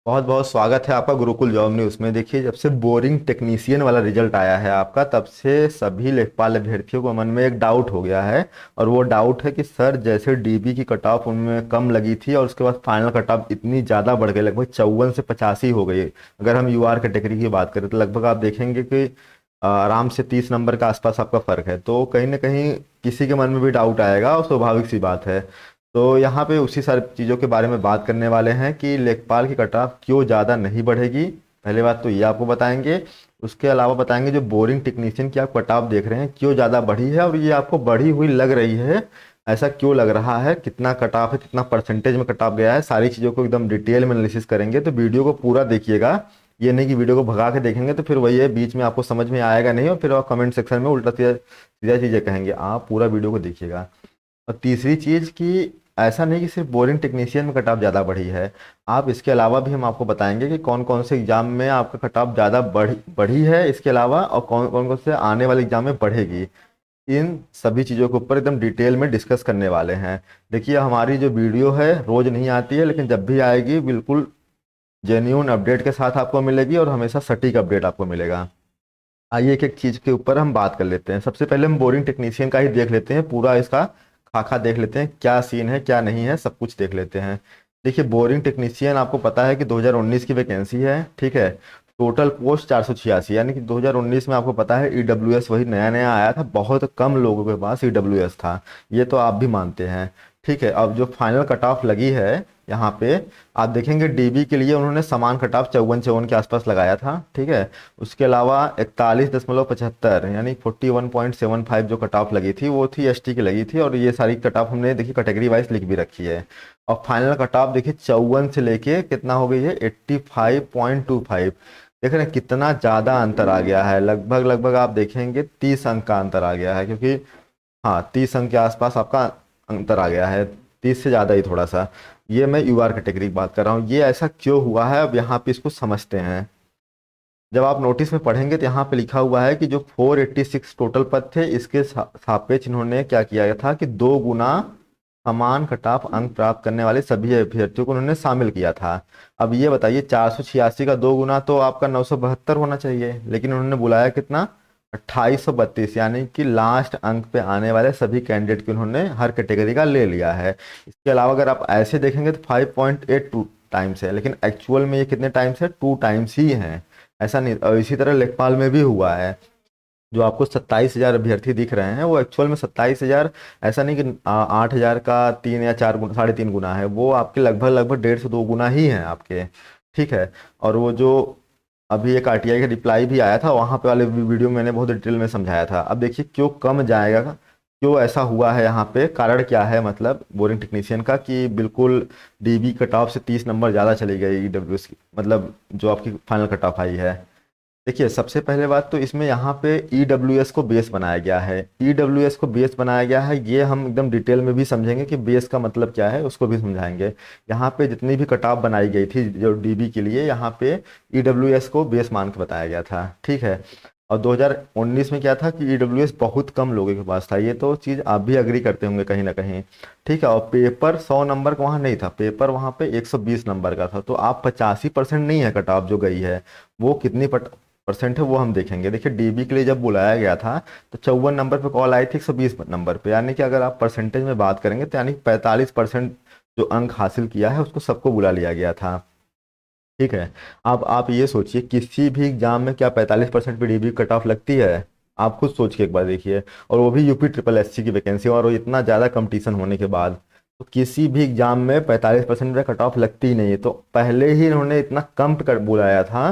बहुत बहुत स्वागत है आपका गुरुकुल जॉब न्यूज़ में। देखिए, जब से बोरिंग टेक्नीशियन वाला रिजल्ट आया है आपका, तब से सभी लेखपाल अभ्यर्थियों को मन में एक डाउट हो गया है। और वो डाउट है कि सर, जैसे डीबी की कट ऑफ उनमें कम लगी थी और उसके बाद फाइनल कट ऑफ इतनी ज़्यादा बढ़ गई, लगभग 54 से 85 हो गई। अगर हम यूआर कैटेगरी की बात करें तो लगभग आप देखेंगे कि आराम से 30 नंबर के आसपास आपका फ़र्क है। तो कहीं ना कहीं किसी के मन में भी डाउट आएगा, और स्वाभाविक सी बात है। तो यहाँ पे उसी सारी चीज़ों के बारे में बात करने वाले हैं कि लेखपाल की कटाव क्यों ज़्यादा नहीं बढ़ेगी। पहले बात तो ये आपको बताएंगे। उसके अलावा बताएंगे जो बोरिंग टेक्नीशियन की आप कटाव देख रहे हैं क्यों ज़्यादा बढ़ी है, और ये आपको बढ़ी हुई लग रही है, ऐसा क्यों लग रहा है, कितना कटाव है, कितना परसेंटेज में कटाव गया है। सारी चीज़ों को एकदम डिटेल में एनालिसिस करेंगे, तो वीडियो को पूरा देखिएगा। ये नहीं कि वीडियो को भगा के देखेंगे तो फिर वही है, बीच में आपको समझ में आएगा नहीं और फिर आप कमेंट सेक्शन में उल्टा सीधा सीधा चीज़ें कहेंगे। आप पूरा वीडियो को देखिएगा। और तीसरी चीज़ कि ऐसा नहीं कि सिर्फ बोरिंग टेक्नीशियन में कट ऑफ ज़्यादा बढ़ी है। आप इसके अलावा भी हम आपको बताएंगे कि कौन कौन से एग्ज़ाम में आपका कट ऑफ ज़्यादा बढ़ी बढ़ी है इसके अलावा, और कौन कौन कौन से आने वाले एग्ज़ाम में बढ़ेगी। इन सभी चीज़ों के ऊपर एकदम डिटेल में डिस्कस करने वाले हैं। देखिए, हमारी जो वीडियो है रोज़ नहीं आती है, लेकिन जब भी आएगी बिल्कुल जेन्यून अपडेट के साथ आपको मिलेगी, और हमेशा सटीक अपडेट आपको मिलेगा। आइए एक एक चीज़ के ऊपर हम बात कर लेते हैं। सबसे पहले हम बोरिंग टेक्नीशियन का ही देख लेते हैं, पूरा इसका खाका देख लेते हैं, क्या सीन है क्या नहीं है, सब कुछ देख लेते हैं। देखिए, बोरिंग टेक्नीशियन आपको पता है कि 2019 की वैकेंसी है, ठीक है। टोटल पोस्ट 486, यानी कि 2019 में आपको पता है ईडब्ल्यूएस वही नया नया आया था, बहुत कम लोगों के पास ईडब्ल्यूएस था। ये तो आप भी मानते हैं, ठीक है। अब जो फाइनल कट ऑफ लगी है यहाँ पे, आप देखेंगे डीबी के लिए उन्होंने समान कट ऑफ 54 के आसपास लगाया था, ठीक है। उसके अलावा 41.75 यानी 41.75 जो कट ऑफ लगी थी वो थी एसटी की लगी थी, और ये सारी कट ऑफ हमने देखिए कैटेगरी वाइज लिख भी रखी है। और फाइनल कट ऑफ देखिए 54 से लेके कितना हो गई है, 85.25। देख रहे हैं कितना ज़्यादा अंतर आ गया है, लगभग लगभग आप देखेंगे 30 अंक का अंतर आ गया है, क्योंकि हाँ 30 अंक के आसपास आपका अंतर आ गया है, 30 से ज़्यादा ही थोड़ा सा। ये मैं यूआर कैटेगरी की बात कर रहा हूँ। ये ऐसा क्यों हुआ है, अब यहाँ पे इसको समझते हैं। जब आप नोटिस में पढ़ेंगे तो यहाँ पे लिखा हुआ है कि जो 486 टोटल पद थे, इसके सापेक्ष इन्होंने क्या किया था कि 2 गुना समान कटाफ अंक प्राप्त करने वाले सभी अभ्यर्थियों को उन्होंने शामिल किया था। अब ये बताइए, 486 का 2 गुना तो आपका 972 होना चाहिए, लेकिन उन्होंने बुलाया कितना, 2832, यानी कि लास्ट अंक पे आने वाले सभी कैंडिडेट की उन्होंने हर कैटेगरी का ले लिया है। इसके अलावा अगर आप ऐसे देखेंगे तो 5.82 टाइम्स है, लेकिन एक्चुअल में ये कितने टाइम्स है, 2 टाइम्स ही है। ऐसा नहीं, और इसी तरह लेखपाल में भी हुआ है। जो आपको 27,000 अभ्यर्थी दिख रहे हैं वो एक्चुअल में 27,000, ऐसा नहीं कि 8,000 का 3 या 4 गुना, 3.5 गुना है, वो आपके लगभग लगभग 1.5 से 2 गुना ही है आपके, ठीक है। और वो जो अभी एक आरटीआई का रिप्लाई भी आया था, वहाँ पे वाले वीडियो में मैंने बहुत डिटेल में समझाया था। अब देखिए क्यों कम जाएगा, क्यों ऐसा हुआ है, यहाँ पे कारण क्या है, मतलब बोरिंग टेक्नीशियन का, कि बिल्कुल डीबी कट ऑफ से 30 नंबर ज़्यादा चली गई ईडब्ल्यूएस की, मतलब जो आपकी फाइनल कट ऑफ आई है। देखिए, सबसे पहले बात तो इसमें यहाँ पे ईडब्ल्यूएस को बेस बनाया गया है। ईडब्ल्यूएस को बेस बनाया गया है, ये हम एकदम डिटेल में भी समझेंगे कि बेस का मतलब क्या है, उसको भी समझाएंगे। यहाँ पे जितनी भी कटाव बनाई गई थी जो डीबी के लिए, यहाँ पे ईडब्ल्यूएस को बेस मान के बताया गया था, ठीक है। और 2019 में क्या था कि ईडब्ल्यूएस बहुत कम लोगों के पास था, ये तो चीज़ आप भी अग्री करते होंगे कहीं ना कहीं, ठीक है। और पेपर 100 नंबर का वहाँ नहीं था, पेपर वहाँ पे 120 नंबर का था। तो आप 85% नहीं है कट ऑफ जो गई है, वो कितनी परसेंट है वो हम देखेंगे। देखिए, डीबी के लिए जब बुलाया गया था तो 54 नंबर पे कॉल आई थी 120 नंबर पे, यानी कि अगर आप परसेंटेज में बात करेंगे तो यानी 45% जो अंक हासिल किया है उसको सबको बुला लिया गया था, ठीक है। अब आप ये सोचिए, किसी भी एग्जाम में क्या 45% पे डीबी कट ऑफ लगती है? आप खुद सोच के एक बार देखिए, और वो भी यूपी ट्रिपल एससी की वैकेंसी, और वो इतना ज़्यादा कंपटीशन होने के बाद तो किसी भी एग्जाम में 45% पे कट ऑफ लगती ही नहीं है। तो पहले ही इन्होंने इतना कम कर बुलाया था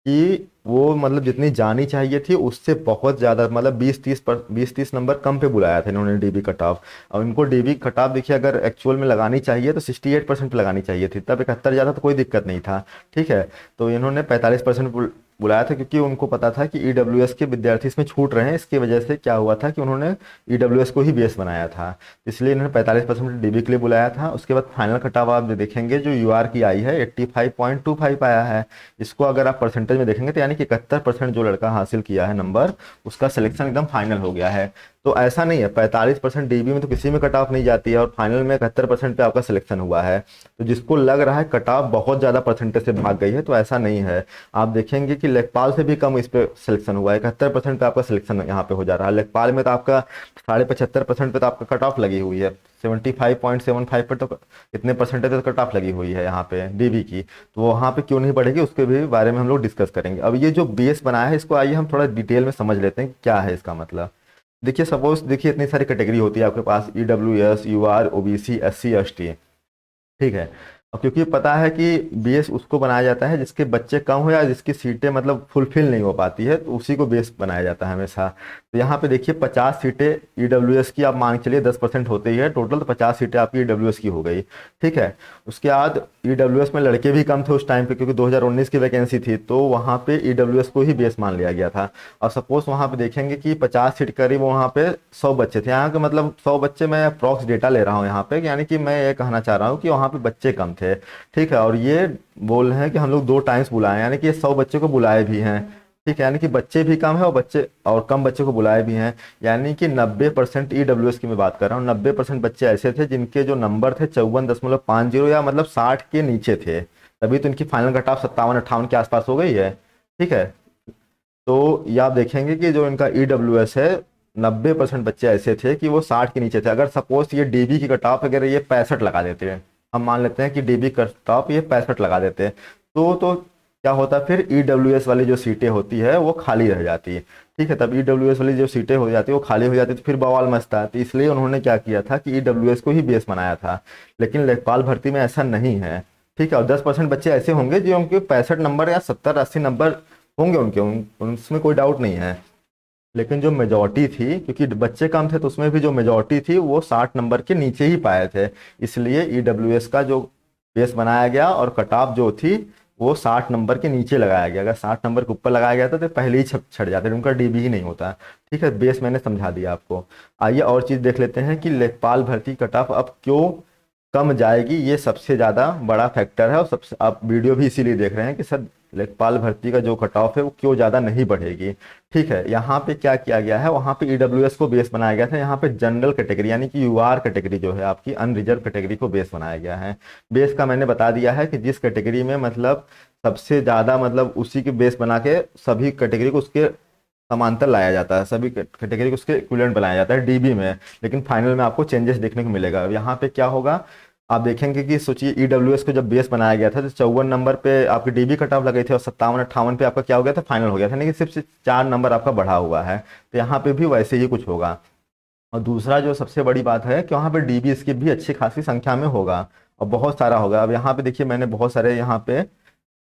कि वो मतलब जितनी जानी चाहिए थी उससे बहुत ज़्यादा, मतलब 20-30 नंबर कम पे बुलाया था इन्होंने डीबी कट ऑफ। और इनको डीबी कट ऑफ देखिए, अगर एक्चुअल में लगानी चाहिए तो 68% पे लगानी चाहिए थी, तब 71 ज़्यादा तो कोई दिक्कत नहीं था, ठीक है। तो इन्होंने 45% बुलाया था, क्योंकि उनको पता था कि ईडब्ल्यूएस के विद्यार्थी इसमें छूट रहे हैं। इसकी वजह से क्या हुआ था कि उन्होंने ईडब्ल्यूएस को ही बेस बनाया था, इसलिए इन्होंने 45% डीबी के लिए बुलाया था। उसके बाद फाइनल कटाव आप जो देखेंगे जो यूआर की आई है 85.25 आया है। इसको अगर आप परसेंटेज में देखेंगे तो यानी कि 71% जो लड़का हासिल किया है नंबर, उसका सिलेक्शन एकदम फाइनल हो गया है। तो ऐसा नहीं है, 45% डीबी में तो किसी में कट ऑफ नहीं जाती है और फाइनल में 71% पे आपका सिलेक्शन हुआ है। तो जिसको लग रहा है कट ऑफ बहुत ज़्यादा परसेंटेज से भाग गई है, तो ऐसा नहीं है। आप देखेंगे कि लेखपाल से भी कम इस पे सिलेक्शन हुआ है, 71% पे आपका सिलेक्शन यहाँ पे हो जा रहा है। लेखपाल में तो आपका 75.5% पे तो आपका कट ऑफ लगी हुई है, 75.75 पर तो इतने परसेंटेज तो कट ऑफ लगी हुई है यहाँ पे डीबी की। तो वहाँ पे क्यों नहीं बढ़ेगी, उसके भी बारे में हम लोग डिस्कस करेंगे। अब ये जो बेस बनाया है, इसको आइए हम थोड़ा डिटेल में समझ लेते हैं कि क्या है इसका मतलब। देखिए सपोज, देखिए इतनी सारी कैटेगरी होती है आपके पास, EWS, UR, OBC, SC, ST, ठीक है। और क्योंकि पता है कि बेस उसको बनाया जाता है जिसके बच्चे कम हो या जिसकी सीटें मतलब फुलफिल नहीं हो पाती है, तो उसी को बेस बनाया जाता है हमेशा। तो यहाँ पे देखिए 50 सीटें EWS की, आप मान के चलिए 10% होते ही है टोटल, तो 50 सीटें आपकी EWS की हो गई, ठीक है। उसके बाद EWS में लड़के भी कम थे उस टाइम पे, क्योंकि 2019 की वैकेंसी थी, तो वहाँ पे EWS को ही बेस मान लिया गया था। और सपोज वहाँ पे देखेंगे कि 50 सीट करीब वहाँ पे 100 बच्चे थे, यहाँ के मतलब 100 बच्चे, मैं अप्रॉक्स डेटा ले रहा हूँ यहाँ पे, यानी कि मैं ये कहना चाह रहा हूँ कि वहाँ पे बच्चे कम थे, ठीक है। और ये बोल रहे हैं कि हम लोग 2 टाइम्स बुलाए, यानी कि ये 100 बच्चे को बुलाए भी हैं, ठीक है। यानी कि बच्चे भी कम है और बच्चे और कम बच्चे को बुलाए भी हैं, यानी कि 90% EWS की मैं बात कर रहा हूँ। 90% बच्चे ऐसे थे जिनके जो नंबर थे 54.50 या मतलब 60 के नीचे थे, तभी तो इनकी फाइनल कट ऑफ 57-58 के आसपास हो गई है, ठीक है। तो ये आप देखेंगे कि जो इनका EWS है, 90% बच्चे ऐसे थे कि वो 60 के नीचे थे। अगर सपोज ये डीबी की कट ऑफ अगर ये 65 लगा देते हैं, हम मान लेते हैं कि डीबी कट ऑफ ये 65 लगा देते हैं, तो क्या होता है, फिर EWS वाली जो सीटें होती है वो खाली रह जाती है, ठीक है। तब EWS वाली जो सीटें हो जाती है वो खाली हो जाती है, तो फिर बवाल मचता है। तो इसलिए उन्होंने क्या किया था कि EWS को ही बेस बनाया था। लेकिन लेखपाल भर्ती में ऐसा नहीं है, ठीक है। और 10% बच्चे ऐसे होंगे जो उनके 65 नंबर या 70-80 नंबर होंगे उनके, उसमें कोई डाउट नहीं है। लेकिन जो मेजॉरिटी थी, क्योंकि बच्चे कम थे, तो उसमें भी जो मेजॉरिटी थी वो 60 नंबर के नीचे ही पाए थे, इसलिए EWS का जो बेस बनाया गया और कट ऑफ जो थी वो 60 नंबर के नीचे लगाया गया। अगर 60 नंबर के ऊपर लगाया गया था तो पहले ही छट जाते, उनका डीबी ही नहीं होता, ठीक है। बेस मैंने समझा दिया आपको। आइए और चीज़ देख लेते हैं कि लेखपाल भर्ती कट ऑफ अब क्यों कम जाएगी। ये सबसे ज़्यादा बड़ा फैक्टर है, और सबसे आप वीडियो भी इसीलिए देख रहे हैं कि सर लेखपाल भर्ती का जो कट ऑफ है वो क्यों ज़्यादा नहीं बढ़ेगी, ठीक है। यहाँ पे क्या किया गया है, वहाँ पे EWS को बेस बनाया गया था, यहाँ पे जनरल कैटेगरी यानी कि UR कैटेगरी जो है आपकी अनरिजर्व कैटेगरी को बेस बनाया गया है। बेस का मैंने बता दिया है कि जिस कैटेगरी में मतलब सबसे ज़्यादा मतलब उसी के बेस बना के सभी कैटेगरी को उसके समांतर लाया जाता है, सभी कैटेगरी को उसके इक्विवेलेंट बनाया जाता है डीबी में। लेकिन फाइनल में आपको चेंजेस देखने को मिलेगा। यहाँ पे क्या होगा, आप देखेंगे कि सोचिए EWS को जब बेस बनाया गया था तो 54 नंबर पे आपकी डीबी कट ऑफ लगी थी और 57-58 पे आपका क्या हो गया था, फाइनल हो गया था, यानी कि सिर्फ 4 नंबर आपका बढ़ा हुआ है। तो यहाँ पे भी वैसे ही कुछ होगा। और दूसरा जो सबसे बड़ी बात है कि वहाँ पे डीबी स्किप भी अच्छी खासी संख्या में होगा और बहुत सारा होगा। अब यहाँ पे देखिए मैंने बहुत सारे यहाँ पे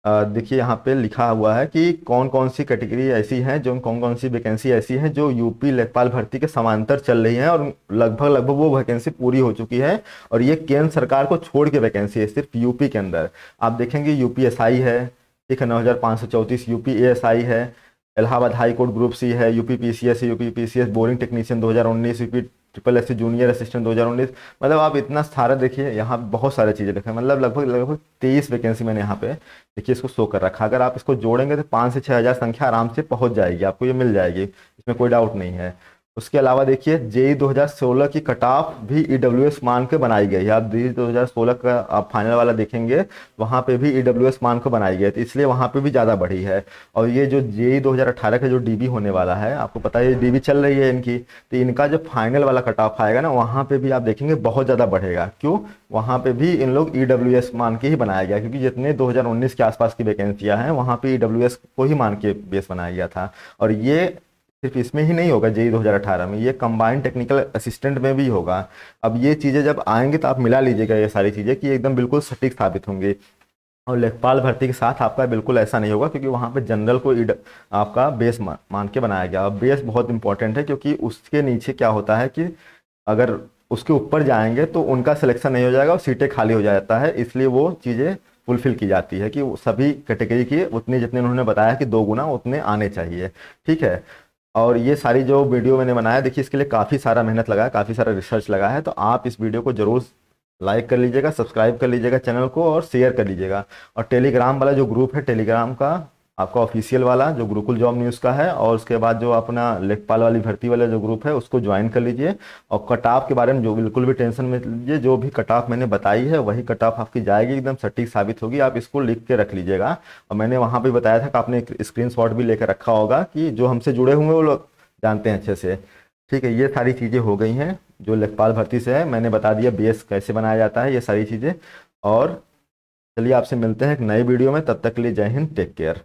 देखिए यहाँ पे लिखा हुआ है कि कौन कौन सी कैटेगरी ऐसी हैं, जो कौन कौन सी वैकेंसी ऐसी हैं जो यूपी लेखपाल भर्ती के समांतर चल रही हैं और लगभग लगभग वो वैकेंसी पूरी हो चुकी है। और ये केंद्र सरकार को छोड़ के वैकेंसी है, सिर्फ यूपी के अंदर। आप देखेंगे UPSI है, ठीक है, 9534, UPASI है, Allahabad high court group C है, UPPCS है, UPPCS boring technician 2019, UPSSC junior assistant 2019। मतलब आप इतना सारा देखिए, यहाँ बहुत सारी चीज़ें लिखा है, मतलब लगभग लगभग 23 वैकेंसी मैंने यहाँ पे देखिए इसको शो कर रखा है। अगर आप इसको जोड़ेंगे तो 5 से 6 हज़ार संख्या आराम से पहुँच जाएगी, आपको ये मिल जाएगी, इसमें कोई डाउट नहीं है। उसके अलावा देखिए JEE 2016 की कट ऑफ भी EWS मान के बनाई गई है। आप JEE 2016 का आप फाइनल वाला देखेंगे, वहाँ पे भी EWS मान को बनाई गई है, तो इसलिए वहाँ पे भी ज़्यादा बढ़ी है। और ये जो JEE 2018 का जो डीबी होने वाला है, आपको पता है ये डीबी चल रही है इनकी, तो इनका जो फाइनल वाला कट ऑफ आएगा ना, वहाँ पे भी आप देखेंगे बहुत ज़्यादा बढ़ेगा। क्यों, वहाँ पे भी इन लोग EWS मान के ही बनाया गया, क्योंकि जितने 2019 के आसपास की वैकेंसियाँ हैं वहाँ पे EWS को ही मान के बेस बनाया गया था। और ये सिर्फ इसमें ही नहीं होगा, JEE 2018 में, ये कंबाइंड टेक्निकल असिस्टेंट में भी होगा। अब ये चीज़ें जब आएंगी तो आप मिला लीजिएगा ये सारी चीज़ें कि एकदम बिल्कुल सटीक साबित होंगी। और लेखपाल भर्ती के साथ आपका बिल्कुल ऐसा नहीं होगा, क्योंकि वहाँ पे जनरल को आपका बेस मान के बनाया गया। बेस बहुत इंपॉर्टेंट है, क्योंकि उसके नीचे क्या होता है कि अगर उसके ऊपर जाएंगे तो उनका सिलेक्शन नहीं हो जाएगा और सीटें खाली हो जाता है, इसलिए वो चीज़ें फुलफिल की जाती है कि सभी कैटेगरी की उतनी, जितने उन्होंने बताया कि 2 गुना उतने आने चाहिए, ठीक है। और ये सारी जो वीडियो मैंने बनाया, देखिए इसके लिए काफ़ी सारा मेहनत लगा है, काफ़ी सारा रिसर्च लगा है। तो आप इस वीडियो को जरूर लाइक कर लीजिएगा, सब्सक्राइब कर लीजिएगा चैनल को और शेयर कर लीजिएगा। और टेलीग्राम वाला जो ग्रुप है टेलीग्राम का, आपका ऑफिशियल वाला जो गुरुकुल जॉब न्यूज़ का है, और उसके बाद जो अपना लेखपाल वाली भर्ती वाला जो ग्रुप है उसको ज्वाइन कर लीजिए। और कट ऑफ के बारे में जो बिल्कुल भी टेंशन मत लीजिए, जो भी कट ऑफ मैंने बताई है वही कट ऑफ आपकी जाएगी, एकदम सटीक साबित होगी। आप इसको लिख के रख लीजिएगा। और मैंने वहाँ पे बताया था कि आपने एक स्क्रीन शॉट भी लेकर रखा होगा, कि जो हमसे जुड़े हुए वो लोग जानते हैं अच्छे से। ठीक है, ये सारी चीज़ें हो गई हैं जो लेखपाल भर्ती से है, मैंने बता दिया बेस कैसे बनाया जाता है, ये सारी चीज़ें। और चलिए आपसे मिलते हैं एक नई वीडियो में, तब तक के लिए जय हिंद, टेक केयर।